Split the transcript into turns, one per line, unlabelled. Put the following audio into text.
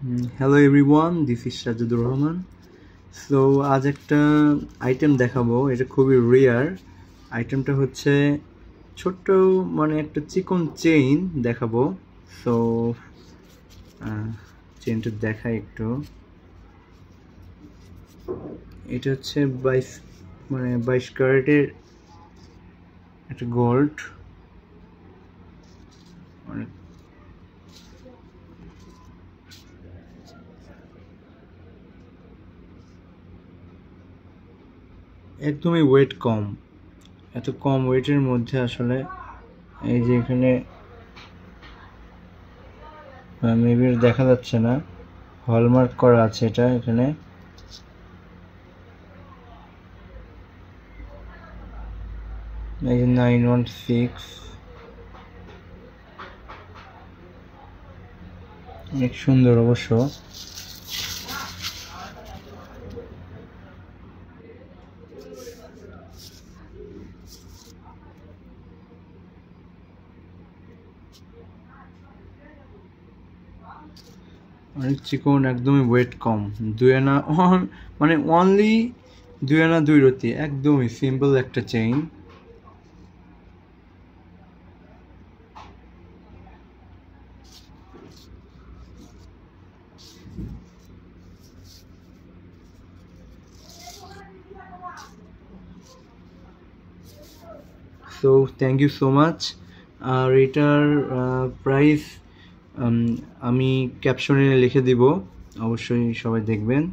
Hello everyone, this is Shajadur Rahman. So আজ একটা item দেখাবো, এটা খুবই রেয়ার। আইটেমটা হচ্ছে ছোট্ট মানে একটা চিকন চেইন দেখাবো। সো চেইনটা দেখাই একটু। এটা হচ্ছে 22 ক্যারেটের একটা গোল্ড, মানে একদমই ওয়েট কম। এত কম ওয়েটের মধ্যে আসলে এই যে এখানে মেবি দেখা যাচ্ছে না, হলমার্ক করা আছে এটা এখানে। এই যে 916, অনেক সুন্দর অবশ্য। অনেক চিকন, একদমই ওয়েট কম। 2 আনা, মানে অনলি 2 আনা 2 রতি, একদমই সিম্পল একটা chain. So thank you so much. আর এটার প্রাইস আমি ক্যাপশনে লিখে দিব, অবশ্যই সবাই দেখবেন।